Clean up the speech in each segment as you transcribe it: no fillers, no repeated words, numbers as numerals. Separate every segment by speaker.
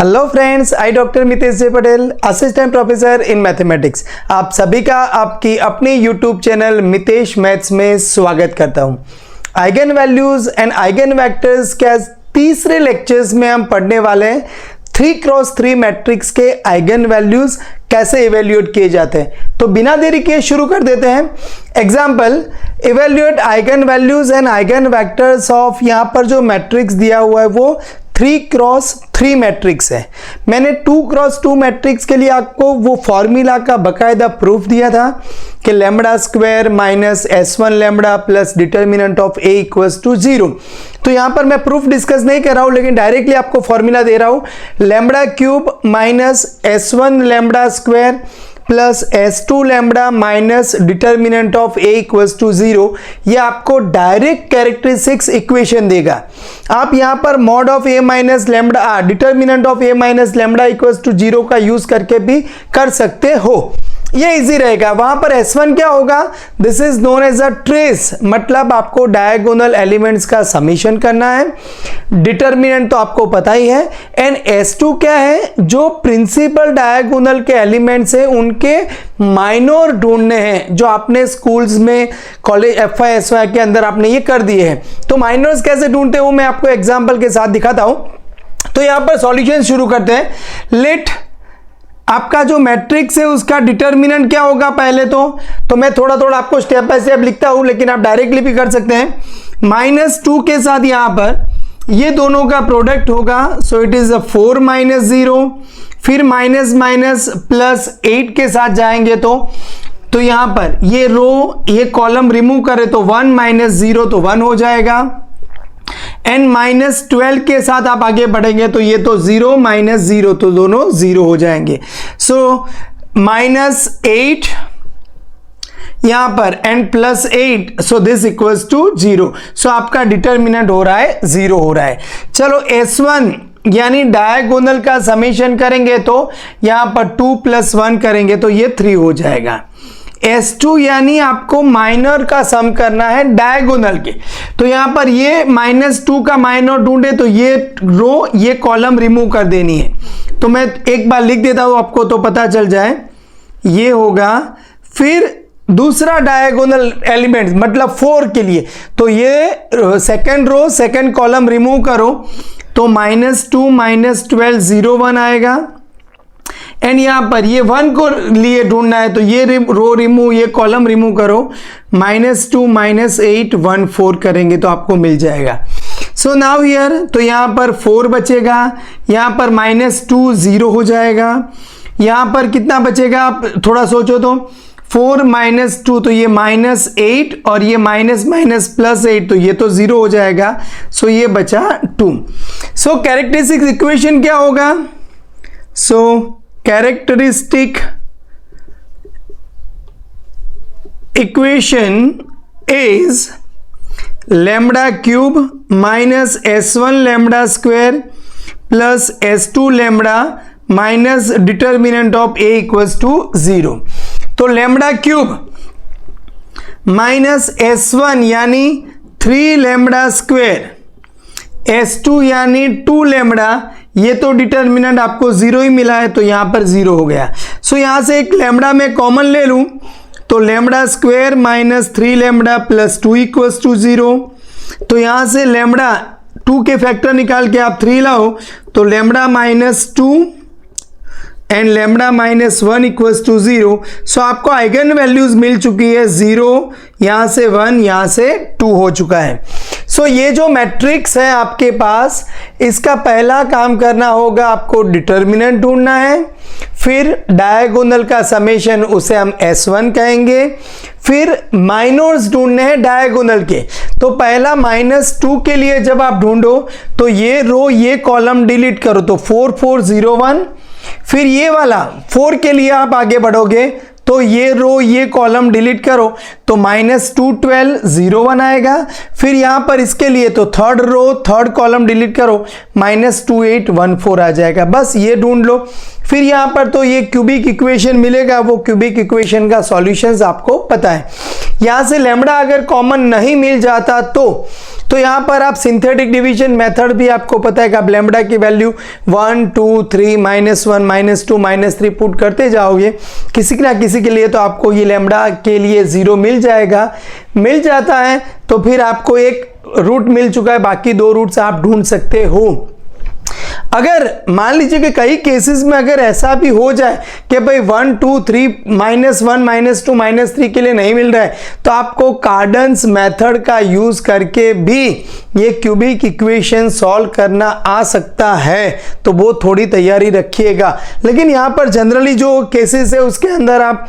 Speaker 1: Hello friends, I doctor Mitesh J Patel, assistant professor in mathematics. आप सभी का आपकी अपनी यूट्यूब चैनल मितेश मैथ्स में स्वागत करता हूं। Eigen values and eigen vectors के तीसरे लेक्चर्स में हम पढ़ने वाले हैं 3x3 मैट्रिक्स के आइगन वैल्यूज कैसे इवेल्युएट किए जाते हैं। तो बिना देरी के शुरू कर देते हैं। Example, evaluate eigen values and eigenvectors of, यहां पर जो मैट्रिक्स दिया हुआ है वो 3x3 मैट्रिक्स है। मैंने 2x2 मैट्रिक्स के लिए आपको वो फॉर्मूला का बकायदा प्रूफ दिया था कि lambda square minus S1 lambda plus determinant of A equals to 0। तो यहां पर मैं प्रूफ डिस्कस नहीं कर रहा हूं, लेकिन डायरेक्टली आपको फॉर्मूला दे रहा हूं। Lambda cube minus S1 lambda square plus S2 lambda minus determinant of A equals to 0, ये आपको डायरेक्ट कैरेक्टरिस्टिक्स इक्वेशन देगा। आप यहां पर mod of A minus lambda determinant of A minus lambda equals to 0 का यूज करके भी कर सकते हो, ये इजी रहेगा। वहां पर S1 क्या होगा, this is known as a trace, मतलब आपको डायगोनल एलिमेंट्स का समीशन करना है। डिटर्मिनेंट तो आपको पता ही है। एंड S2 क्या है, जो प्रिंसिपल डायगोनल के एलिमेंट्स है उनके माइनर ढूंढने हैं, जो आपने स्कूल्स में कॉलेज FY SY के अंदर आपने ये कर दिए हैं। तो माइनर्स कैसे ढूंढते हैं वो मैं आपको एग्जाम्पल के साथ दिखाता हूं। तो यहां पर सॉल्यूशन शुरू करते हैं। लेट आपका जो मैट्रिक्स है उसका डिटर्मिनेंट क्या होगा पहले तो मैं थोड़ा थोड़ा आपको स्टेप बाय स्टेप लिखता हूं, लेकिन आप डायरेक्टली भी कर सकते हैं। -2 के साथ यहां पर ये दोनों का प्रोडक्ट होगा, सो इट इज 4 - 0। फिर माइनस माइनस प्लस 8 के साथ जाएंगे तो यहां पर ये रो ये कॉलम रिमूव करें तो 1 - 0 तो 1 हो जाएगा। एंड -12 के साथ आप आगे बढ़ेंगे तो ये तो 0 - 0 तो दोनों 0 हो जाएंगे। सो -8 यहां पर and +8, so this equals to 0। So आपका डिटर्मिनेंट हो रहा है 0 हो रहा है। चलो S1 यानी डायगोनल का समेशन करेंगे तो यहां पर 2 + 1 करेंगे तो ये 3 हो जाएगा। S2 यानी आपको माइनर का सम करना है डायगोनल के, तो यहां पर ये -2 का माइनर ढूंढे तो ये रो ये कॉलम रिमूव कर देनी है। तो मैं एक बार लिख देता हूं आपको तो पता चल जाए, ये होगा। फिर दूसरा डायगोनल एलिमेंट मतलब 4 के लिए तो ये second row second column remove करो तो -2 - 12 0 1 आएगा। एंड यहां पर ये 1 को लिए ढूंढना है तो ये रो रिमूव ये कॉलम रिमूव करो, -2 - 8 1 4 करेंगे तो आपको मिल जाएगा। सो नाउ हियर तो यहां पर 4 बचेगा, यहां पर -2 0 हो जाएगा। यहां पर कितना बचेगा आप थोड़ा सोचो तो 4 - 2 तो ये -8 और ये +8 तो ये तो 0 हो जाएगा। सो ये बचा 2। सो कैरेक्टरिस्टिक इक्वेशन क्या होगा, सो characteristic equation is lambda cube minus S1 lambda square plus S2 lambda minus determinant of A equals to 0। तो lambda cube minus S1 यानी 3 lambda square, S2 यानी 2 lambda, ये तो डिटर्मिनेंट आपको 0 ही मिला है तो यहां पर 0 हो गया। सो यहां से एक लैम्बडा में कॉमन ले लूं तो lambda square -3 lambda plus 2 equals to 0। तो यहां से लैम्बडा 2 के फैक्टर निकाल के आप 3 लाओ तो lambda -2 and lambda -1 equals to 0। So आपको आइगन वैल्यूज मिल चुकी है 0, यहां से 1, यहां से 2 हो चुका है। सो ये जो मैट्रिक्स है आपके पास, इसका पहला काम करना होगा, आपको डिटर्मिनेंट ढूंढना है। फिर डायगोनल का समेशन उसे हम S1 कहेंगे। फिर माइनर्स ढूंढने हैं डायगोनल के, तो पहला -2 के लिए जब आप ढूंढो तो ये रो ये कॉलम डिलीट करो तो 4 4 0 1। फिर ये वाला 4 के लिए आप आगे बढ़ोगे तो ये रो ये कॉलम डिलीट करो तो -212 0 1 आएगा। फिर यहां पर इसके लिए तो third row third column delete करो, -2814 आ जाएगा। बस ये ढूंढ लो। फिर यहां पर तो ये क्यूबिक इक्वेशन मिलेगा, वो क्यूबिक इक्वेशन का सॉल्यूशंस आपको पता है। यहां से लैम्बडा अगर कॉमन नहीं मिल जाता तो यहां पर आप सिंथेटिक डिवीजन मेथड भी आपको पता है कि आप लैम्बडा की वैल्यू 1 2 3 -1 -2 -3 पुट करते जाओगे, किसी ना किसी के लिए तो आपको ये लैम्बडा के लिए 0 मिल जाएगा। मिल जाता है तो फिर आपको एक रूट मिल चुका है, बाकी 2 रूट्स आप ढूंढ सकते हो। अगर मान लीजिए कि कई केसेस में अगर ऐसा भी हो जाए कि भाई 1 2 3 -1 -2 -3 के लिए नहीं मिल रहा है, तो आपको कार्डन्स मेथड का यूज करके भी ये क्यूबिक इक्वेशन सॉल्व करना आ सकता है, तो वो थोड़ी तैयारी रखिएगा। लेकिन यहां पर जनरली जो केसेस है उसके अंदर आप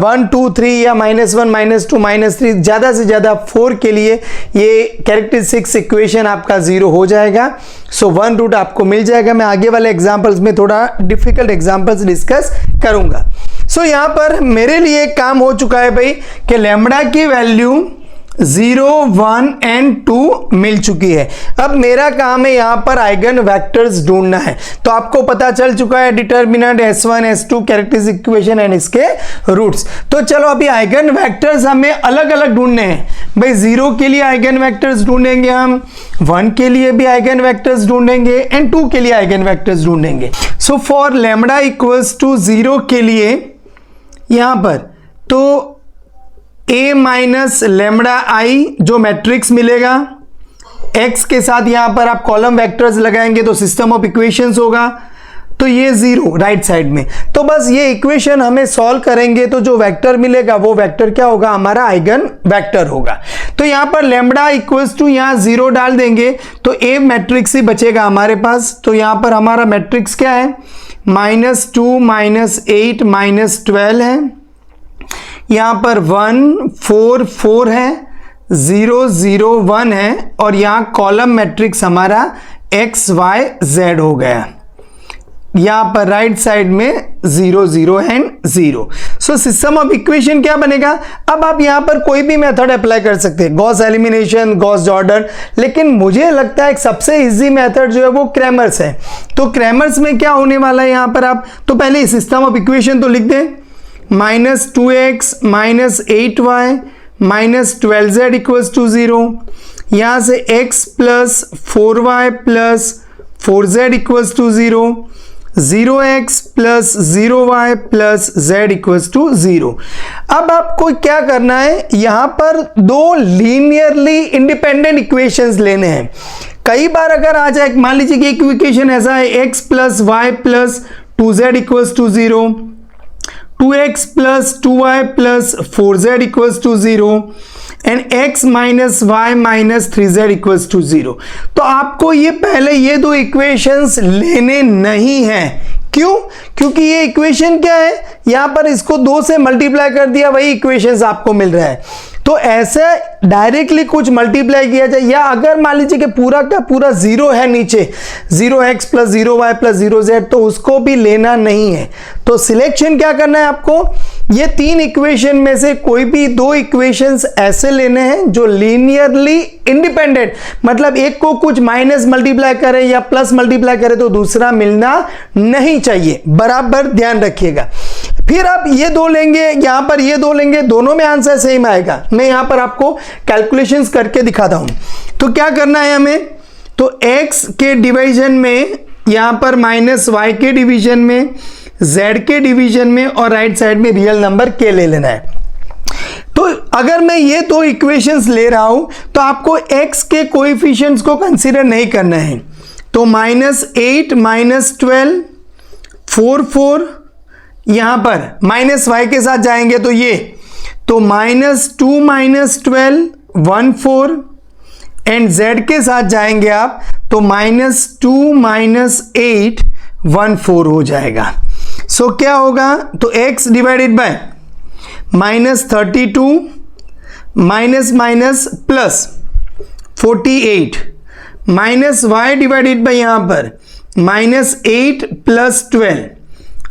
Speaker 1: 1 2 3 या -1 -2 -3 ज्यादा से ज्यादा 4 के लिए ये कैरेक्टरिस्टिक्स इक्वेशन आपका 0 हो जाएगा। सो 1 रूट आपको मिल जाएगा। मैं आगे वाले एग्जांपल्स में थोड़ा डिफिकल्ट एग्जांपल्स डिस्कस करूंगा। सो यहां पर मेरे लिए एक काम हो चुका है भाई कि लैम्बडा की वैल्यू 0 1 एंड 2 मिल चुकी है। अब मेरा काम है यहां पर आइगन वेक्टर्स ढूंढना है। तो आपको पता चल चुका है determinant S1 S2 characteristic equation and इसके रूट्स। तो चलो अभी आइगन वेक्टर्स हमें अलग अलग ढूंढने हैं भाई। 0 के लिए आइगन वेक्टर्स ढूंढेंगे हम, 1 के लिए भी आइगन वेक्टर्स ढूंढेंगे एंड 2 के लिए आइगन वेक्टर्स ढूंढेंगे। So for lambda equals to 0 के लिए यहां पर तो A माइनस लैम्बडा आई जो मैट्रिक्स मिलेगा, x के साथ यहां पर आप कॉलम वेक्टर्स लगाएंगे तो सिस्टम ऑफ इक्वेशंस होगा, तो ये 0 राइट साइड में। तो बस ये इक्वेशन हमें सॉल्व करेंगे तो जो वेक्टर मिलेगा वो वेक्टर क्या होगा, हमारा आइगन वेक्टर होगा। तो यहां पर लैम्बडा इक्वल्स टू यहां 0 डाल देंगे तो A मैट्रिक्स ही बचेगा हमारे पास। तो यहां पर हमारा मैट्रिक्स क्या है, -2 -8 -12 है। यहां पर 1 4 4 है, 0 0 1 है और यहां कॉलम मैट्रिक्स हमारा x y z हो गया। यहां पर राइट साइड में 0 0 and 0। So system of equation क्या बनेगा। अब आप यहां पर कोई भी मेथड अप्लाई कर सकते हैं, गॉस एलिमिनेशन, गॉस जॉर्डन, लेकिन मुझे लगता है एक सबसे इजी मेथड जो है वो क्रैमर्स है। तो क्रैमर्स में क्या होने वाला है यहां पर आप तो पहले सिस्टम ऑफ इक्वेशन तो लिख दें, -2x -8y -12z equals to 0। यहां से x plus 4y plus 4z equals to 0, 0x plus 0y plus z equals to 0। अब आपको क्या करना है, यहां पर 2 लीनियरली इंडिपेंडेंट इक्वेशंस लेने हैं। कई बार अगर आ जाए, मान लीजिए कि एक इक्वेशन ऐसा है x plus y plus 2z equals to 0, 2x plus 2y plus 4z equals to 0 and x minus y minus 3z equals to 0। तो आपको ये पहले ये 2 इक्वेशंस लेने नहीं हैं। क्यों? क्योंकि ये इक्वेशन क्या है, यहां पर इसको 2 से मल्टीप्लाई कर दिया, वही इक्वेशंस आपको मिल रहा है। तो ऐसे डायरेक्टली कुछ मल्टीप्लाई किया जाए, या अगर मान लीजिए कि पूरा का पूरा 0 है नीचे, 0x plus 0y plus 0z, तो उसको भी लेना नहीं है। तो सिलेक्शन क्या करना है आपको, ये 3 इक्वेशन में से कोई भी 2 इक्वेशंस ऐसे लेने हैं जो लीनियरली इंडिपेंडेंट, मतलब एक को कुछ माइनस मल्टीप्लाई करें या प्लस मल्टीप्लाई करें तो दूसरा मिलना नहीं चाहिए, बराबर ध्यान रखिएगा। फिर आप ये 2 लेंगे, यहां पर ये 2 लेंगे, दोनों में आंसर सेम आएगा। मैं यहां पर आपको कैलकुलेशंस करके दिखाता हूं। तो क्या करना है हमें, तो x के डिवीजन में, यहां पर -y के डिवीजन में, z के डिवीजन में और राइट साइड में रियल नंबर k ले लेना है। तो अगर मैं ये 2 इक्वेशंस ले रहा हूं तो आपको x के कोएफिशिएंट्स को कंसीडर नहीं करना है। तो -8 -12 4 4, यहां पर -y के साथ जाएंगे तो ये, तो -2 -12 1 4 एंड z के साथ जाएंगे आप तो -2 -8 1 4 हो जाएगा। सो क्या होगा, तो x divided by -32 minus minus plus 48 minus y divided by यहां पर -8 plus 12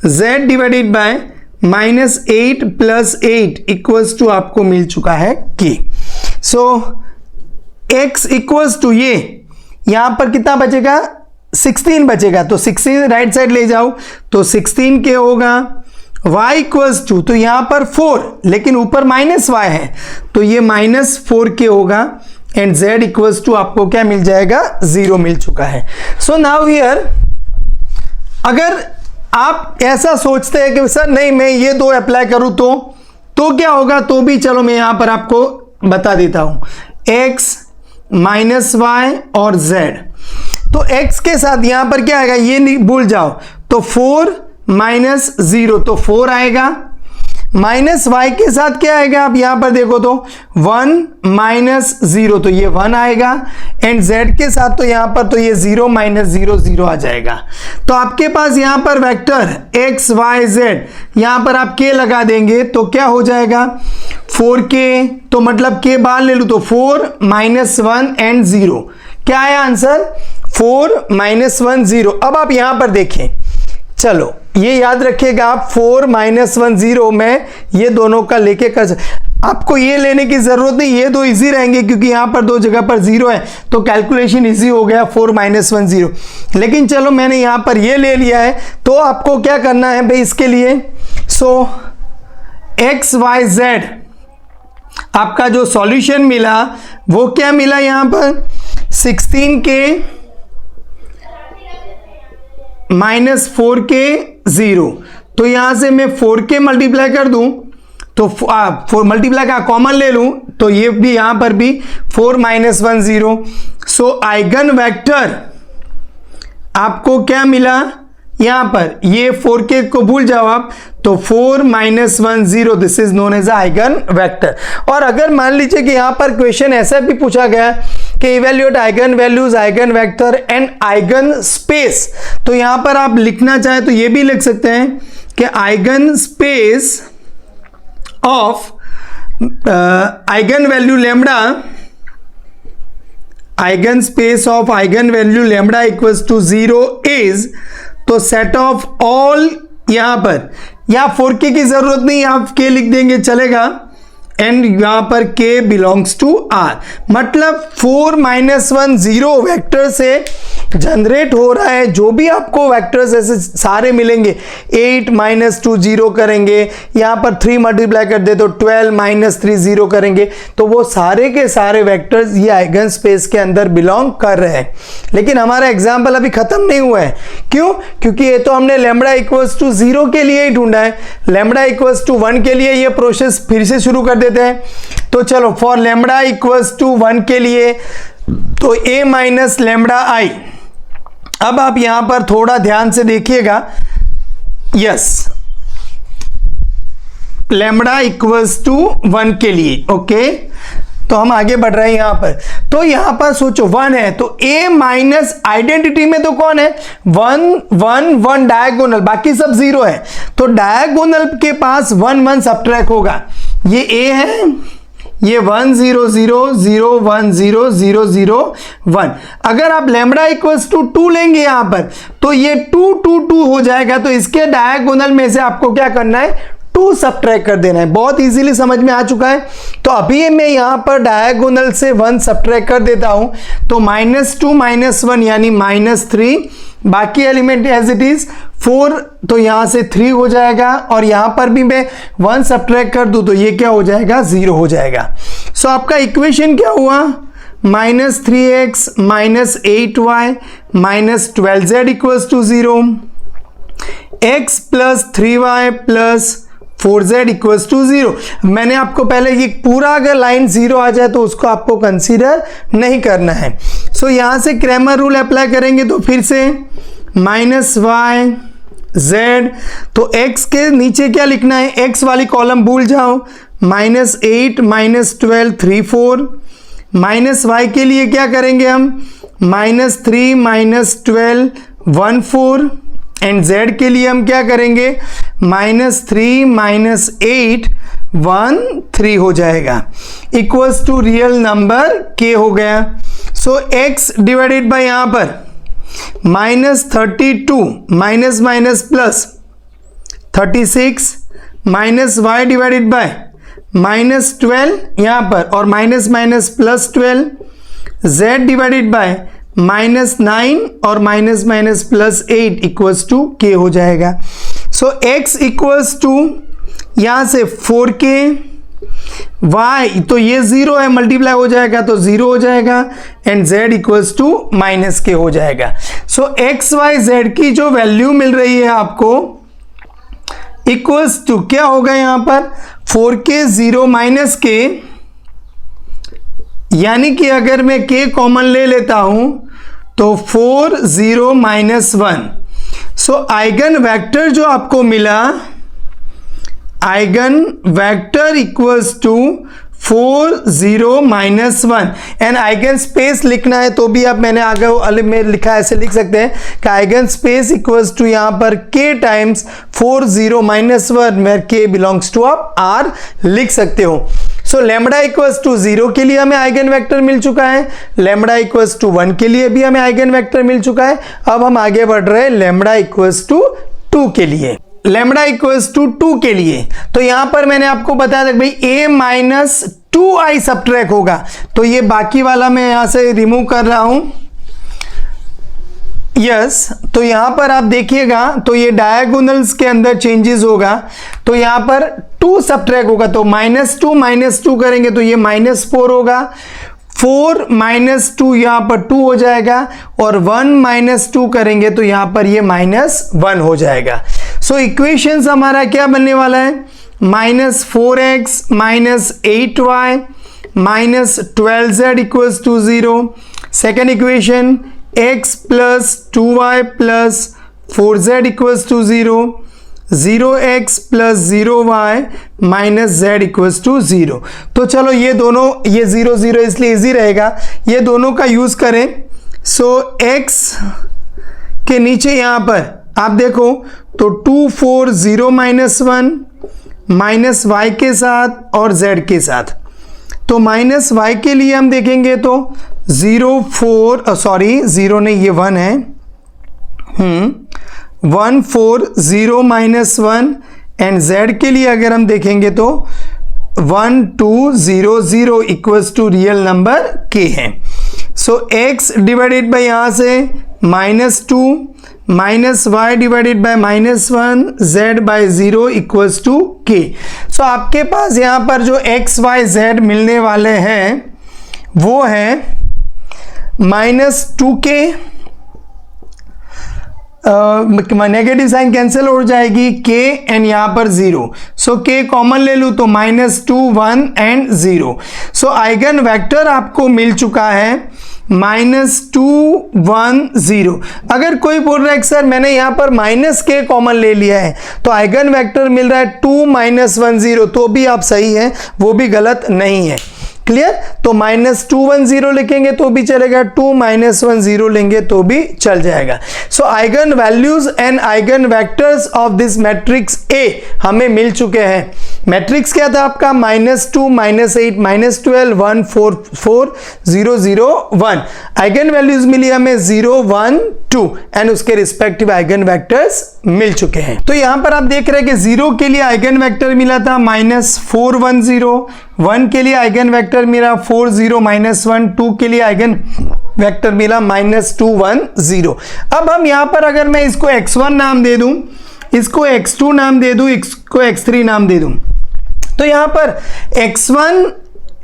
Speaker 1: z divided by -8 + 8 equals to आपको मिल चुका है k। So x equals to ये यहां पर कितना बचेगा, 16 बचेगा, तो 16 राइट साइड ले जाओ तो 16 के होगा। y इक्वल्स टू, तो यहां पर 4 लेकिन ऊपर -y है तो ये -4 के होगा। एंड z इक्वल्स टू आपको क्या मिल जाएगा, 0 मिल चुका है। सो नाउ हियर अगर आप ऐसा सोचते हैं कि सर नहीं मैं ये दो अप्लाई करूं तो क्या होगा, तो भी चलो मैं यहां पर आपको बता देता हूं। x -y और z, तो x के साथ यहां पर क्या आएगा ये नहीं भूल जाओ, तो 4 - 0 तो 4 आएगा। -y के साथ क्या आएगा, आप यहां पर देखो तो 1 - 0 तो ये 1 आएगा। एंड z के साथ तो यहां पर तो ये 0 - 0 0 आ जाएगा। तो आपके पास यहां पर वेक्टर x y z, यहां पर आप k लगा देंगे तो क्या हो जाएगा 4k, तो मतलब k बाहर ले लूं तो 4 - 1 एंड 0, क्या आया आंसर 4 - 1 0। अब आप यहां पर देखें, चलो ये याद रखिएगा आप 4 - 1 0 में ये दोनों का लेके कर, आपको ये लेने की जरूरत नहीं, ये दो इजी रहेंगे क्योंकि यहां पर दो जगह पर 0 है तो कैलकुलेशन इजी हो गया 4 - 1 0। लेकिन चलो मैंने यहां पर ये ले लिया है तो आपको क्या करना है भाई इसके लिए। सो x y z आपका जो सॉल्यूशन मिला वो क्या मिला, यहां पर 16 के -4k 0, तो यहां से मैं 4k मल्टीप्लाई कर दूं तो 4 मल्टीप्लाई का कॉमन ले लूं तो ये भी यहां पर भी 4 - 1 0। सो आइगन वेक्टर आपको क्या मिला, यहां पर ये 4k को भूल जाओ आप, तो 4 - 1 0 this is known as eigen vector. और अगर मान लीजिए कि यहां पर क्वेश्चन ऐसा भी पूछा गया कि evaluate eigen values, eigen vector and eigen space, तो यहां पर आप लिखना चाहे तो ये भी लिख सकते हैं कि eigen space of eigen value lambda, eigen space of eigen value lambda equals to 0 is, तो सेट ऑफ ऑल, यहां पर यहां 4k की जरूरत नहीं, आप k लिख देंगे चलेगा। एंड यहां पर k बिलोंग्स टू r, मतलब 4 - 1 0 वेक्टर से जनरेट हो रहा है। जो भी आपको वेक्टर्स ऐसे सारे मिलेंगे, 8 - 2 0 करेंगे, यहां पर 3 मल्टीप्लाई कर दे तो 12 - 3 0 करेंगे, तो वो सारे के सारे वेक्टर्स ये आइगन स्पेस के अंदर बिलोंग कर रहे हैं। लेकिन हमारा एग्जाम्पल अभी खत्म नहीं हुआ है, क्यों, क्योंकि ये तो हमने लैम्बडा इक्वल्स टू 0 के लिए ही ढूंढा है, लैम्बडा इक्वल्स टू 1 के लिए ये प्रोसेस फिर से शुरू कर देते हैं। तो चलो फॉर लैम्बडा इक्वल्स टू 1 के लिए तो a - λi, अब आप यहां पर थोड़ा ध्यान से देखिएगा, यस लैम्बडा इक्वल्स टू 1 के लिए, ओके तो हम आगे बढ़ रहे हैं यहां पर। तो यहां पर सोचो 1 है तो a माइनस आइडेंटिटी में तो कौन है 1 1 1 डायगोनल, बाकी सब 0 है, तो डायगोनल के पास 1 1 सबट्रैक्ट होगा। ये a है, ये 1 0 0 0 1 0 0 0 1। अगर आप लैम्बडा इक्वल्स टू 2 लेंगे यहां पर तो ये 2 2 2 हो जाएगा, तो इसके डायगोनल में से आपको क्या करना है 2 सबट्रैक्ट कर देना है। बहुत इजीली समझ में आ चुका है। तो अभी मैं यहां पर डायगोनल से 1 सबट्रैक्ट कर देता हूं तो -2 - 1 यानी -3, बाकी एलिमेंट एज इट इज 4, तो यहां से 3 हो जाएगा, और यहां पर भी मैं 1 सबट्रैक्ट कर दूं तो ये क्या हो जाएगा 0 हो जाएगा। सो आपका इक्वेशन क्या हुआ -3x - 8y - 12z equals to 0, x + 3y + 4z equals to 0। मैंने आपको पहले ये पूरा अगर लाइन 0 आ जाए तो उसको आपको कंसीडर नहीं करना है। सो यहां से क्रैमर रूल अप्लाई करेंगे तो फिर से -y z, तो x के नीचे क्या लिखना है, x वाली कॉलम भूल जाओ, -8 - 12 3 4, -y के लिए क्या करेंगे हम -3 - 12 1 4, एंड z के लिए हम क्या करेंगे -3 - 8 1 3 हो जाएगा, equals to real number k हो गया। सो x डिवाइडेड बाय यहां पर -32 minus plus 36 minus y divided by -12 यहाँ पर, और minus minus plus 12, z divided by -9 और minus minus plus 8 equals to k हो जाएगा। सो x इक्वल्स टू यहाँ से 4k, y तो ये 0 है, मल्टीप्लाई हो जाएगा तो 0 हो जाएगा, and z equals to -k हो जाएगा। सो x y z की जो वैल्यू मिल रही है आपको इक्वल्स टू क्या होगा यहाँ पर 4k 0 माइनस k, यानी कि अगर मैं k कॉमन ले लेता हूं तो 4 0 -1। सो आइगन वेक्टर जो आपको मिला, eigen vector equals to 4 0 -1, and eigen space लिखना है तो भी आप, मैंने आगे वाले में लिखा है, ऐसे लिख सकते हैं कि आइगन स्पेस इक्वल्स टू यहाँ पर k टाइम्स 4 0 -1, में k बिलोंग्स टू आप r लिख सकते हो। सो लैम्बडा इक्वल्स टू 0 के लिए हमें आइगन वेक्टर मिल चुका है, लैम्बडा इक्वल्स टू 1 के लिए भी हमें आइगन वेक्टर मिल चुका है। अब हम आगे बढ़ रहे हैं लैम्बडा इक्वल्स टू 2 के लिए, लैम्बडा इक्वल्स टू 2 के लिए। तो यहां पर मैंने आपको बताया था कि भाई a माइनस 2i सबट्रैक्ट होगा, तो ये बाकी वाला मैं यहां से रिमूव कर रहा हूं। यस, तो यहां पर आप देखिएगा तो ये डायगोनल्स के अंदर चेंजेस होगा, तो यहां पर 2 सबट्रैक्ट होगा, तो -2 करेंगे तो ये -4 होगा, 4 -2 यहाँ पर 2 हो जाएगा, और 1 -2 करेंगे तो यहाँ पर ये -1 हो जाएगा। सो इक्वेशंस हमारा क्या बनने वाला है, -4x -8y -12z equals to 0। Second equation x plus 2y plus 4z equals to 0, 0x plus 0y minus z equals to 0। तो चलो ये दोनों, ये 0 0 इसलिए इजी रहेगा, ये दोनों का यूज करें। सो x के नीचे यहां पर आप देखो तो 2 4 0 -1 माइनस y के साथ और z के साथ, तो माइनस y के लिए हम देखेंगे तो 0 4 सॉरी 0 नहीं, ये 1 है, 1 4 0 -1, एंड z के लिए अगर हम देखेंगे तो 1 2 0 0 equals to real number k है। सो x डिवाइडेड बाय यहां से -2 minus y divided by -1 z by 0 equals to k। So आपके पास यहां पर जो x y z मिलने वाले हैं वो है -2k, नेगेटिव साइन कैंसिल हो जाएगी, k एंड यहां पर 0, सो k कॉमन ले लूं तो -2 1 एंड 0। सो आइगन वेक्टर आपको मिल चुका है -2 1 0। अगर कोई बोल रहा है कि सर मैंने यहां पर -k कॉमन ले लिया है तो आइगन वेक्टर मिल रहा है 2 -1 0, तो भी आप सही है, वो भी गलत नहीं है। क्लियर, तो -2 1 0 लिखेंगे तो भी चलेगा, 2 -1 0 लेंगे तो भी चल जाएगा। So eigenvalues and eigenvectors of this matrix A हमें मिल चुके हैं। मैट्रिक्स क्या था आपका, -2 -8 -12 1 4 4 0 0 1। आइगन वैल्यूज मिली हमें 0 1 2 एंड उसके रिस्पेक्टिव आइगन वेक्टर्स मिल चुके हैं। तो यहां पर आप देख रहे हैं कि 0 के लिए आइगन वेक्टर मिला था -4 1 0, 1 के लिए आइगन वेक्टर मिला 4 0 -1, 2 के लिए आइगन वेक्टर मिला -2 1 0। अब हम यहां पर अगर मैं इसको x1 नाम दे दूं, इसको x2 नाम दे दूं, इसको x3 नाम दे दूं, तो यहां पर x1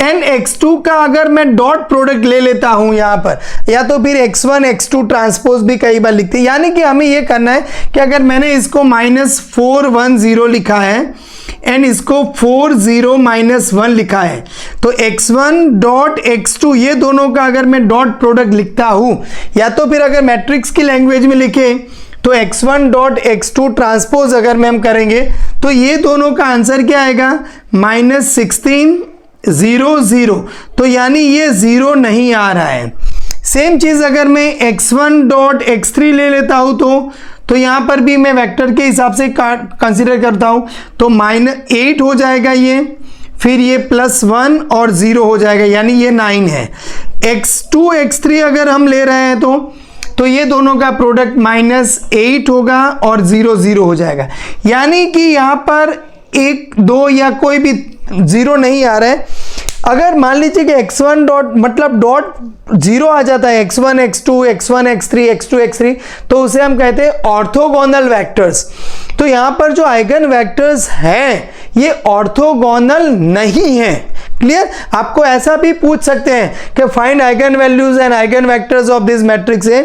Speaker 1: एंड x2 का अगर मैं डॉट प्रोडक्ट ले लेता हूं यहां पर, या तो फिर x1 x2 ट्रांसपोज भी कई बार लिखते हैं, यानी कि हमें यह करना है कि अगर मैंने इसको -4 1 0 लिखा है एंड इसको 4 0 -1 लिखा है, तो x1 डॉट x2 ये दोनों का अगर मैं डॉट प्रोडक्ट लिखता हूं, या तो फिर अगर मैट्रिक्स की लैंग्वेज में लिखे तो x1 डॉट x2 ट्रांसपोज अगर मैं हम करेंगे तो ये दोनों का आंसर क्या आएगा, -16 0 0, तो यानी ये 0 नहीं आ रहा है। सेम चीज अगर मैं x1 डॉट x3 ले लेता हूं तो यहां पर भी मैं वेक्टर के हिसाब से कंसीडर करता हूं, तो -8 हो जाएगा ये, फिर ये +1 और 0 हो जाएगा, यानी ये 9 है। x2 x3 अगर हम ले रहे हैं तो ये दोनों का प्रोडक्ट -8 होगा और 0 0 हो जाएगा, यानी कि यहां पर 1 2 या कोई भी 0 नहीं आ रहा है, अगर मान लीजिए कि x1 डॉट मतलब डॉट 0 आ जाता है, x1 x2 x1 x3 x2 x3, तो उसे हम कहते हैं ऑर्थोगोनल वेक्टर्स। तो यहां पर जो आइगन वेक्टर्स हैं ये ऑर्थोगोनल नहीं है। क्लियर? आपको ऐसा भी पूछ सकते हैं कि find eigenvalues and eigenvectors of this matrix है,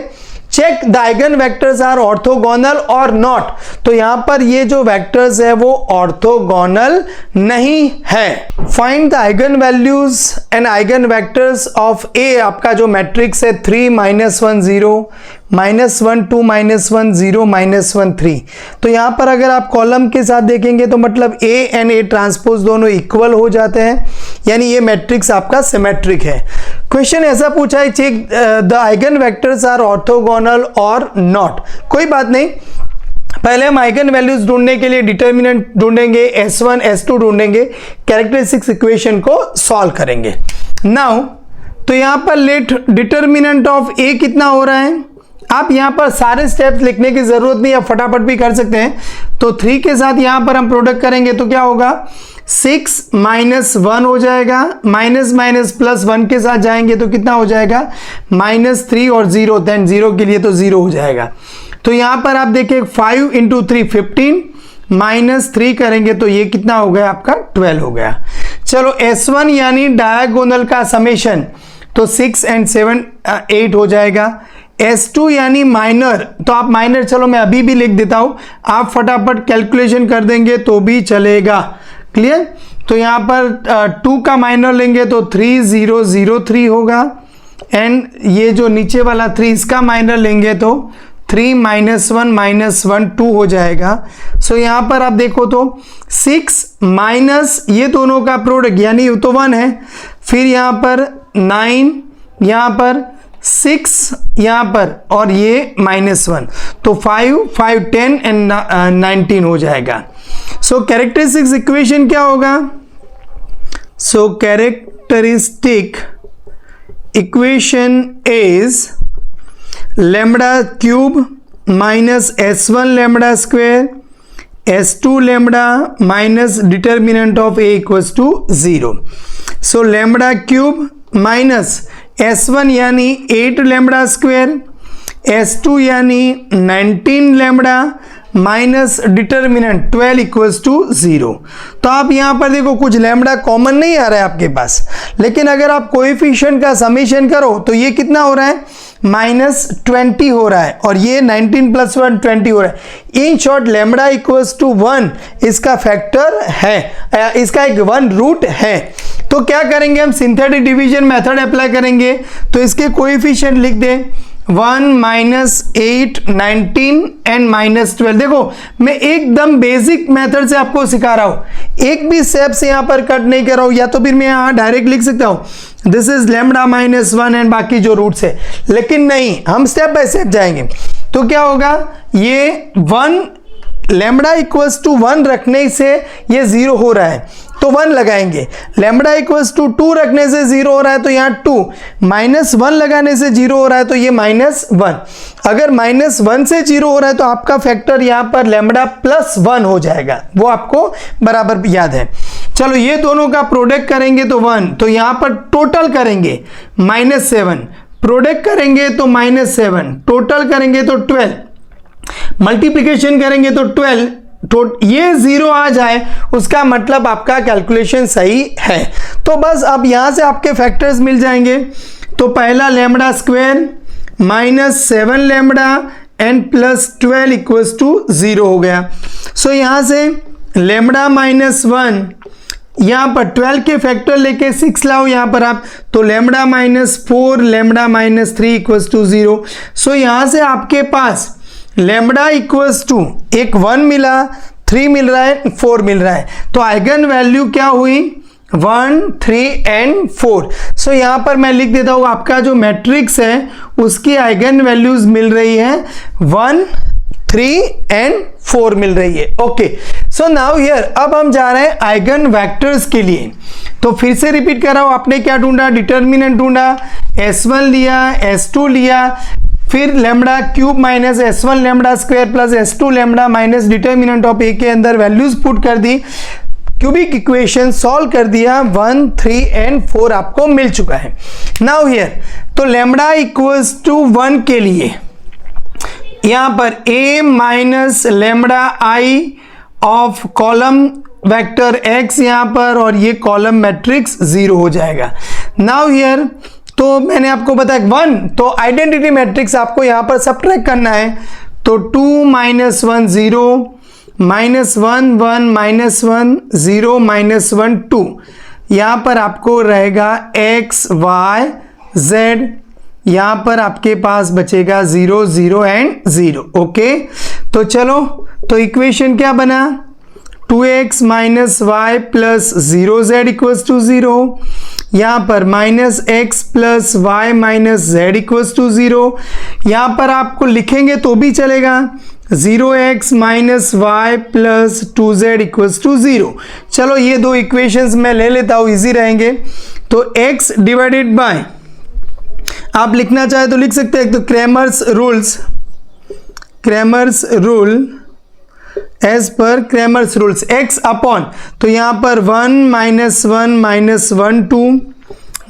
Speaker 1: check the eigen vectors are orthogonal और नॉट। तो यहां पर ये जो वेक्टर्स है वो ऑर्थोगोनल नहीं है। Find the eigenvalues and eigenvectors of A, आपका जो मैट्रिक्स है 3 -1 0 -1 2 -1 0 -1 3। तो यहां पर अगर आप कॉलम के साथ देखेंगे तो मतलब ए एंड ए ट्रांसपोज दोनों इक्वल हो जाते हैं, यानी ये मैट्रिक्स आपका सिमेट्रिक है। क्वेश्चन ऐसा पूछा है, check the eigen vectors are orthogonal और नॉट। कोई बात नहीं, पहले हम आइगन वैल्यूज ढूंढने के लिए डिटर्मिनेंट ढूंढेंगे, S1 S2 ढूंढेंगे, कैरेक्टरिस्टिक्स इक्वेशन को सॉल्व करेंगे। नाउ तो यहां पर लेट डिटर्मिनेंट ऑफ ए कितना हो रहा है, आप यहां पर सारे स्टेप्स लिखने की जरूरत नहीं है, फटाफट भी कर सकते हैं। तो 3 के साथ यहां पर हम प्रोडक्ट करेंगे तो क्या होगा, 6 -1 हो जाएगा, माइनस माइनस प्लस 1 के साथ जाएंगे तो कितना हो जाएगा, -3 और 0, देन 0 के लिए तो 0 हो जाएगा। तो यहां पर आप देखिए 5 × 3 15, -3 करेंगे तो ये कितना हो गया आपका 12 हो गया। चलो S1 यानी डायगोनल का समेशन, तो 6 and 7 8 हो जाएगा। S2 यानी माइनर, तो आप माइनर चलो मैं अभी भी लिख देता हूं, आप फटाफट कैलकुलेशन कर देंगे तो भी चलेगा। क्लियर? तो यहां पर 2 का माइनर लेंगे तो 3003 होगा, एंड ये जो नीचे वाला 3 इसका माइनर लेंगे तो 3 -1 -1 2 हो जाएगा। सो यहां पर आप देखो तो 6 माइनस ये दोनों का प्रोडक्ट यानी तो 1 है, फिर यहां पर 9, यहां पर 6 यहां पर, और ये -1, तो 5 5 10 एंड 19 हो जाएगा। सो कैरेक्टरिस्टिक्स इक्वेशन क्या होगा, so characteristic equation is lambda cube minus S1 lambda square S2 lambda minus determinant of A equals to 0। So lambda cube minus S1 यानी 8 लैम्बडा स्क्वायर, S2 यानी 19 lambda minus determinant 12 equals to 0। तो आप यहां पर देखो कुछ lambda common नहीं आ रहा है आपके पास, लेकिन अगर आप कोएफिशिएंट का समेशन करो तो ये कितना हो रहा है, -20 हो रहा है, और ये 19 + 1 20 हो रहा है। In short lambda equals to 1 इसका फैक्टर है, इसका एक 1 रूट है। तो क्या करेंगे हम, सिंथेटिक डिवीजन मेथड अप्लाई करेंगे, तो इसके कोएफिशिएंट लिख दें 1 -8 19 एंड -12। देखो मैं एकदम बेसिक मेथड से आपको सिखा रहा हूं, एक भी स्टेप से यहां पर कट नहीं कर रहा हूं, या तो फिर मैं यहां डायरेक्ट लिख सकता हूं दिस इज लैम्बडा -1 एंड बाकी जो रूट्स है, लेकिन नहीं, हम स्टेप बाय स्टेप जाएंगे। तो क्या होगा, ये 1 लैम्बडा इक्वल्स टू 1 रखने से ये 0 हो रहा है तो 1 लगाएंगे, लैम्बडा इक्वल्स टू 2 रखने से 0 हो रहा है तो यहाँ 2, -1 लगाने से 0 हो रहा है तो ये -1। अगर -1 से 0 हो रहा है तो आपका फैक्टर यहाँ पर लैम्बडा +1 हो जाएगा, वो आपको बराबर याद है। चलो ये दोनों का प्रोडक्ट करेंगे तो 1, तो यहाँ पर टोटल करेंगे -7, प्रोडक्ट करेंगे तो -7, टोटल करेंगे तो 12, मल्टीप्लिकेशन करेंगे तो 12, ये 0 आ जाए उसका मतलब आपका कैलकुलेशन सही है। तो बस अब यहां से आपके फैक्टर्स मिल जाएंगे। तो पहला lambda square -7 lambda and +12 equals to 0 हो गया। सो यहां से लैम्बडा -1, यहां पर 12 के फैक्टर लेके 6 लाओ यहां पर आप, तो लैम्बडा -4 लैम्बडा -3 इक्वल्स टू 0। सो यहां से आपके पास लैम्बडा इक्वल्स टू एक 1 मिला, 3 मिल रहा है, 4 मिल रहा है, तो आइगन वैल्यू क्या हुई 1 3 एंड 4। सो यहां पर मैं लिख देता हूं आपका जो मैट्रिक्स है उसकी आइगन वैल्यूज मिल रही है 1 3 एंड 4 मिल रही है। ओके, सो नाउ हियर अब हम जा रहे हैं आइगन वेक्टर्स के लिए। तो फिर से रिपीट कर रहा हूं, आपने क्या ढूंढा, डिटर्मिनेंट ढूंढा, S1 लिया, S2 लिया, फिर lambda cube minus s1 lambda square plus s2 lambda minus determinant of A के अंदर वैल्यूज पुट कर दी, क्यूबिक इक्वेशन सॉल्व कर दिया, 1, 3 एंड 4 आपको मिल चुका है। नाउ हियर तो लेमडा इक्वल्स टू 1 के लिए यहां पर a minus lambda I of column vector x यहां पर, और ये कॉलम मैट्रिक्स 0 हो जाएगा। नाउ हियर तो मैंने आपको बताया 1, तो आइडेंटिटी मैट्रिक्स आपको यहां पर सबट्रैक्ट करना है, तो 2 माइनस 1 0 माइनस 1 1 माइनस 1 0 माइनस 1 2, यहां पर आपको रहेगा x y z, यहां पर आपके पास बचेगा 0 0 एंड 0। ओके, तो चलो तो इक्वेशन क्या बना, 2x minus y plus 0z equals to 0, यहां पर minus x plus y minus z equals to 0, यहां पर आपको लिखेंगे तो भी चलेगा 0x minus y plus 2z equals to 0। चलो ये दो इक्वेशंस मैं ले लेता हूं, इजी रहेंगे। तो x डिवाइडेड बाय, आप लिखना चाहे तो लिख सकते हैं, तो क्रैमर्स रूल एज पर क्रैमर्स रूल्स x अपॉन, तो यहां पर 1 minus 1 minus 1 2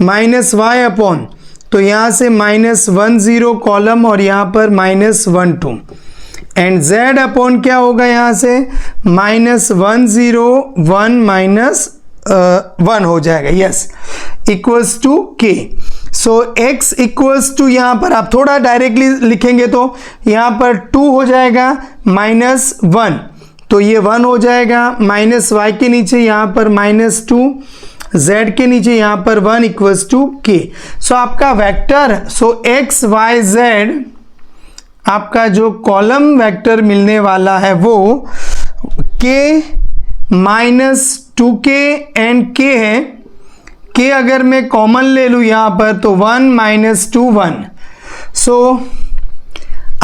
Speaker 1: minus y upon, तो यहां से माइनस 1 0 कॉलम और यहां पर माइनस 1 2 एंड z अपॉन क्या होगा यहां से माइनस 1 0 1 माइनस 1 हो जाएगा, yes, equals to k। So x equals to, यहां पर आप थोड़ा डायरेक्टली लिखेंगे तो यहां पर 2 हो जाएगा माइनस 1, तो ये 1 हो जाएगा, माइनस y के नीचे यहां पर माइनस 2, z के नीचे यहां पर 1 इक्वल्स टू k। सो आपका vector, so x y z आपका जो कॉलम वेक्टर मिलने वाला है वो k minus 2k and k है, k अगर मैं कॉमन ले लूँ यहाँ पर तो 1 माइनस 2 1। सो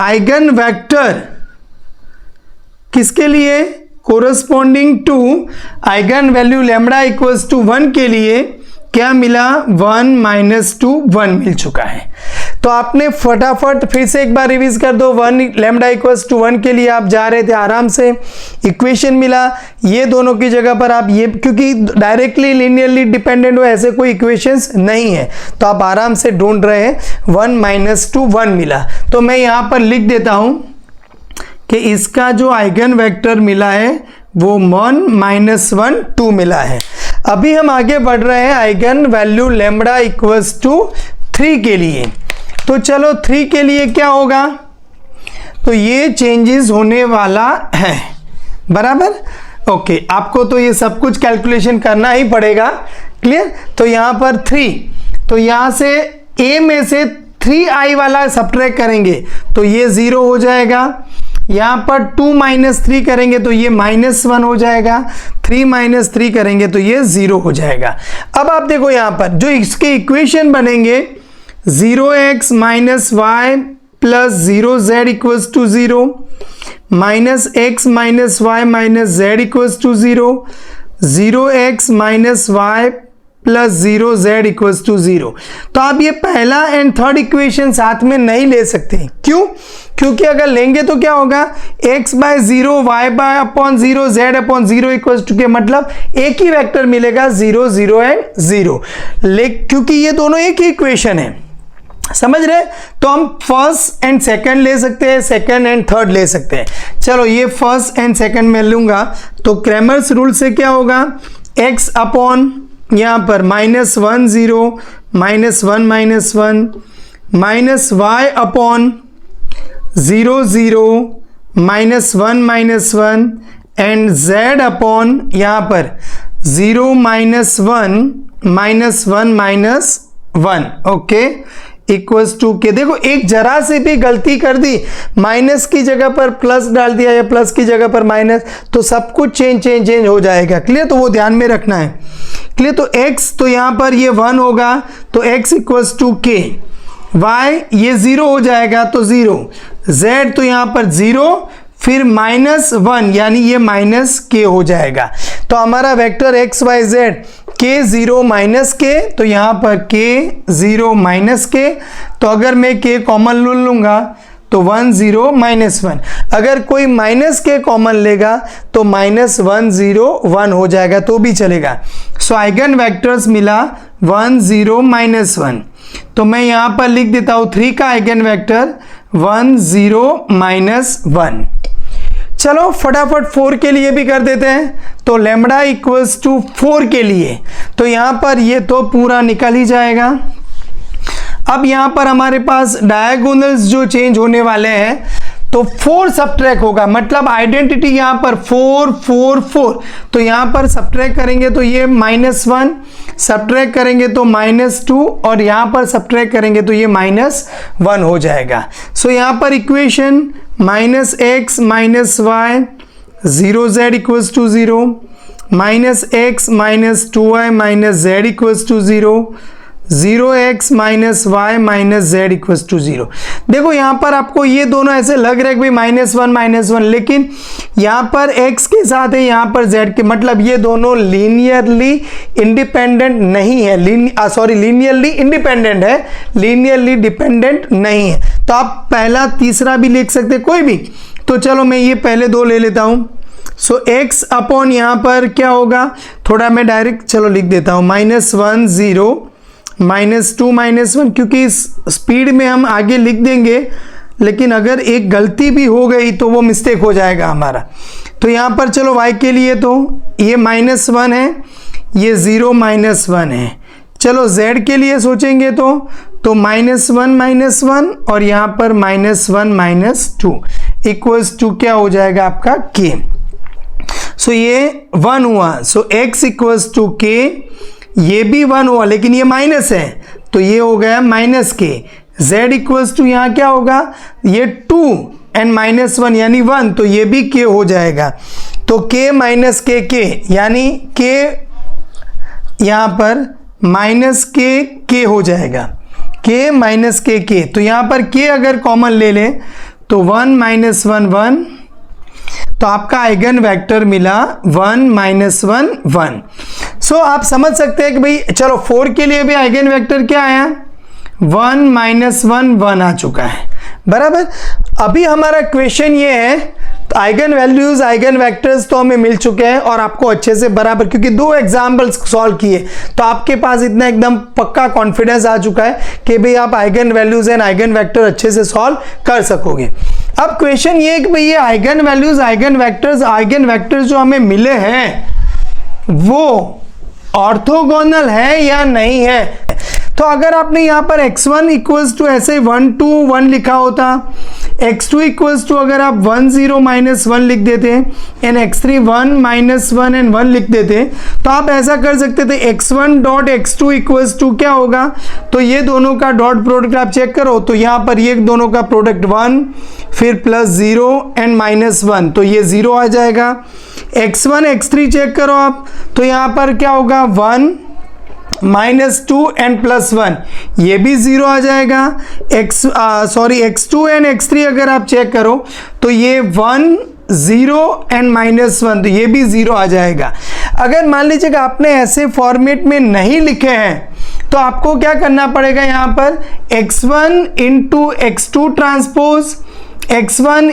Speaker 1: आइगन वेक्टर किसके लिए, corresponding to eigen value lambda equals to 1 के लिए क्या मिला, 1 माइनस 2 1 मिल चुका है। तो आपने फटाफट फिर से एक बार रिवीज कर दो, 1 लेमडा इक्वल्स टू 1 के लिए आप जा रहे थे आराम से, इक्वेशन मिला, ये दोनों की जगह पर आप ये, क्योंकि डायरेक्टली लीनियरली डिपेंडेंट हो ऐसे कोई इक्वेशंस नहीं है, तो आप आराम से ढूंढ रहे हैं, 1 माइनस 2 1 मिला। तो मैं यहाँ पर लिख देता हूँ कि इसका जो आइगन वेक्टर मिला है वो 1 माइनस 1 2 मिला है। अभी हम आगे बढ़ रहे हैं eigen value lambda equals to 3 के लिए। तो चलो 3 के लिए क्या होगा, तो ये चेंजेस होने वाला है, बराबर। ओके, आपको तो ये सब कुछ कैलकुलेशन करना ही पड़ेगा, क्लियर। तो यहाँ पर 3, तो यहाँ से a में से 3i वाला सब्ट्रैक्ट करेंगे तो ये 0 हो जाएगा, यहाँ पर 2 माइनस 3 करेंगे तो ये माइनस 1 हो जाएगा, 3 माइनस 3 करेंगे तो ये 0 हो जाएगा। अब आप देखो यहाँ पर जो इसके इक्वेशन बनेंगे, 0x minus y plus 0z equals to 0, minus x minus y minus z equals to 0, 0x minus y plus 0z equals to 0। तो आप ये पहला एंड थर्ड इक्वेशन साथ में नहीं ले सकते, क्यों, क्योंकि अगर लेंगे तो क्या होगा, x by 0 y by upon 0 z upon 0 equals to k, मतलब एक ही वेक्टर मिलेगा 0 0 एंड 0, क्योंकि ये दोनों एक ही इक्वेशन है, समझ रहे। तो हम फर्स्ट एंड सेकंड ले सकते हैं, सेकंड एंड थर्ड ले सकते हैं। चलो ये फर्स्ट एंड सेकंड में लूंगा तो क्रैमर्स रूल से क्या होगा, x अपॉन यहाँ पर minus 1 0 minus 1 minus 1 minus y upon 0 0 minus 1 minus 1 and z upon यहाँ पर 0 minus 1 minus 1 minus 1, okay, equals to k. देखो एक जरा से भी गलती कर दी, माइनस की जगह पर प्लस डाल दिया या प्लस की जगह पर माइनस, तो सब कुछ चेंज हो जाएगा, क्लियर। तो वो ध्यान में रखना है, क्लियर। तो x तो यहाँ पर ये 1 होगा तो x इक्वल्स टू के, y ये 0 हो जाएगा तो 0, z तो यहाँ पर 0, फिर -1 यानी ये माइनस के हो जाएगा। तो हमारा वेक्टर एक्स वाई जेड के 0 माइनस के, तो यहाँ पर के 0 माइनस के, तो अगर मैं के कॉमन ले लूँगा तो 1 0 -1, अगर कोई माइनस के कॉमन लेगा तो -1 0 1 हो जाएगा तो भी चलेगा। सो आइगन वेक्टर्स मिला 1 0 -1, तो मैं यहाँ पर लिख देता हूँ 3 का आइगन वेक्टर 1 0 -1। चलो फटाफट 4 के लिए भी कर देते हैं। तो लैम्बडा इक्वल्स टू 4 के लिए, तो यहाँ पर ये तो पूरा निकल ही जाएगा। अब यहाँ पर हमारे पास डायगोनल्स जो चेंज होने वाले हैं, तो 4 सबट्रैक होगा, मतलब आइडेंटिटी यहाँ पर 4 4 4, तो यहाँ पर सबट्रैक करेंगे तो ये -1, सबट्रैक करेंगे तो -2, और यहाँ पर सबट्रैक करेंगे तो ये -1 हो जाएगा। सो यहाँ पर equation -x -y 0z equals to 0, -x -2y z equals to 0, 0x -y z equals to 0। देखो यहाँ पर आपको ये दोनों ऐसे लग रहे हैं कि भाई -1, लेकिन यहाँ पर x के साथ है, यहाँ पर z के, मतलब ये दोनों लीनियरली इंडिपेंडेंट नहीं है, लीनियरली इंडिपेंडेंट है, लीनियरली डिपेंडेंट नहीं है। तो आप पहला तीसरा भी लिख सकते कोई भी, तो चलो मैं ये पहले दो ले लेता हूँ। सो x अपॉन यहाँ पर क्या होगा, थोड़ा मैं डायरेक्ट चलो लिख देता हूँ -1 0 -2 -1, क्योंकि इस स्पीड में हम आगे लिख देंगे, लेकिन अगर एक गलती भी हो गई तो वो मिस्टेक हो जाएगा हमारा। तो यहाँ पर चलो y के लिए तो ये -1 है, ये 0 -1 है। चलो z के लिए सोचेंगे तो -1 -1 और यहाँ पर -1 -2 इक्वल्स टू क्या हो जाएगा आपका k। सो ये 1 हुआ, सो x इक्वल्स टू k, ये भी 1 हुआ लेकिन ये माइनस है तो ये हो गया -k। z इक्वल्स टू यहाँ क्या होगा, ये 2 एंड -1 यानी 1, तो ये भी k हो जाएगा। तो k -k यानी k यहाँ पर -k हो जाएगा, k -k। तो यहाँ पर k अगर कॉमन ले लें तो 1 -1 1, तो आपका आइगन वेक्टर मिला 1 -1 1। सो आप समझ सकते हैं कि भाई चलो 4 के लिए भी आइगन वेक्टर क्या आया, 1 -1 1 आ चुका है, बराबर। अभी हमारा क्वेश्चन ये है, तो आइगन वैल्यूज आइगन वेक्टर्स तो हमें मिल चुके हैं और आपको अच्छे से बराबर, क्योंकि 2 एग्जाम्पल्स सॉल्व किए तो आपके पास इतना एकदम पक्का कॉन्फिडेंस आ चुका है कि भाई आप eigen values and eigen vector अच्छे से सॉल्व कर सकोगे। अब क्वेश्चन ये है कि भाई ये आइगन वैल्यूज आइगन वेक्टर्स जो हमें मिले हैं वो ऑर्थोगोनल है या नहीं है। तो अगर आपने यहाँ पर x1 इक्वल्स टू ऐसे 1 2 1 लिखा होता, x2 इक्वल्स टू अगर आप 1 0 -1 लिख देते एंड x3 1 -1 एंड 1 लिख देते, तो आप ऐसा कर सकते थे x1 dot x2 equals to क्या होगा, तो ये दोनों का डॉट प्रोडक्ट आप चेक करो, तो यहाँ पर ये दोनों का प्रोडक्ट 1 फिर +0 एंड -1, तो ये 0 आ जाएगा। x1 x3 चेक करो आप, तो यहाँ पर क्या होगा 1 -2 एंड +1, ये भी 0 आ जाएगा। x2 एंड x3 अगर आप चेक करो तो ये 1 0 एंड -1, तो ये भी 0 आ जाएगा। अगर मान लीजिएगा आपने ऐसे फॉर्मेट में नहीं लिखे हैं तो आपको क्या करना पड़ेगा, यहाँ पर x1 into x2 transpose, x1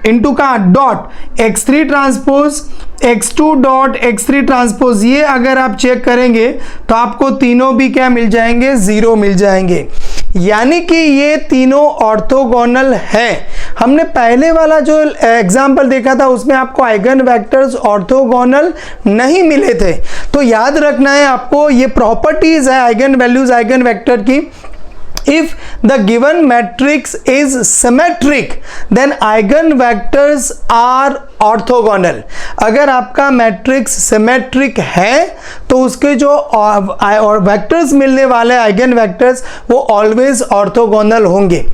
Speaker 1: into का dot x3 transpose, x2 dot x3 transpose, ये अगर आप चेक करेंगे तो आपको तीनों भी क्या मिल जाएंगे, 0 मिल जाएंगे, यानी कि ये तीनों ऑर्थोगोनल है। हमने पहले वाला जो एग्जाम्पल देखा था उसमें आपको आइगन वेक्टर्स ऑर्थोगोनल नहीं मिले थे, तो याद रखना है आपको, ये प्रॉपर्टीज है आइगन वैल्यूज आइगन वेक्टर की। If the given matrix is symmetric, then eigenvectors are orthogonal। अगर आपका मैट्रिक्स सिमेट्रिक है तो उसके जो वेक्टर्स मिलने वाले आइगन वेक्टर्स वो ऑलवेज ऑर्थोगोनल होंगे।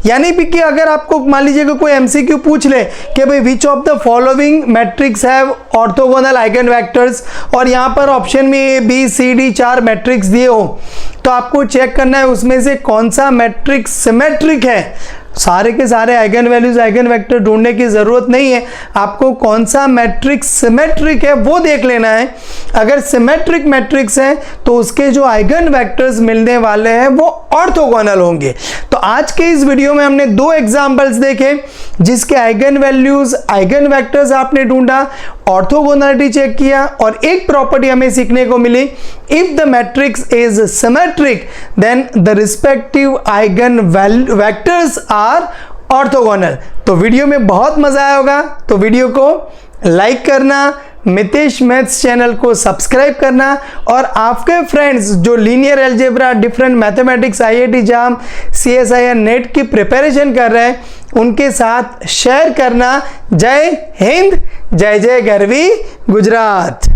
Speaker 1: यानी भी कि अगर आपको मान लीजिएगा कोई एमसीक्यू पूछ ले कि भाई which of the following matrix have orthogonal eigen vectors, और यहाँ पर ऑप्शन में A B C D 4 matrix दिए हो, तो आपको चेक करना है उसमें से कौन सा मैट्रिक्स सिमेट्रिक है। सारे के सारे आइगन वैल्यूज आइगन वेक्टर ढूंढने की ज़रूरत नहीं है, आपको कौन सा मैट्रिक्स सिमेट्रिक है वो देख लेना है। अगर सिमेट्रिक मैट्रिक्स है तो उसके जो आइगन वेक्टर्स मिलने वाले हैं वो ऑर्थोगोनल होंगे। तो आज के इस वीडियो में हमने दो एग्जाम्पल्स देखे जिसके आइगन वैल्यूज आइगन वेक्टर्स आपने ढूंढा, ऑर्थोगोनलिटी चेक किया और एक प्रॉपर्टी हमें सीखने को मिली, if the matrix is symmetric then the respective eigen vectors are orthogonal. तो वीडियो में बहुत मजा आया होगा, तो वीडियो को लाइक करना, मितेश मैथ्स चैनल को सब्सक्राइब करना और आपके फ्रेंड्स जो linear algebra, different mathematics, IIT JAM, CSIR net की प्रिपरेशन कर रहे हैं उनके साथ शेयर करना। जय हिंद, जय जय गरवी गुजरात।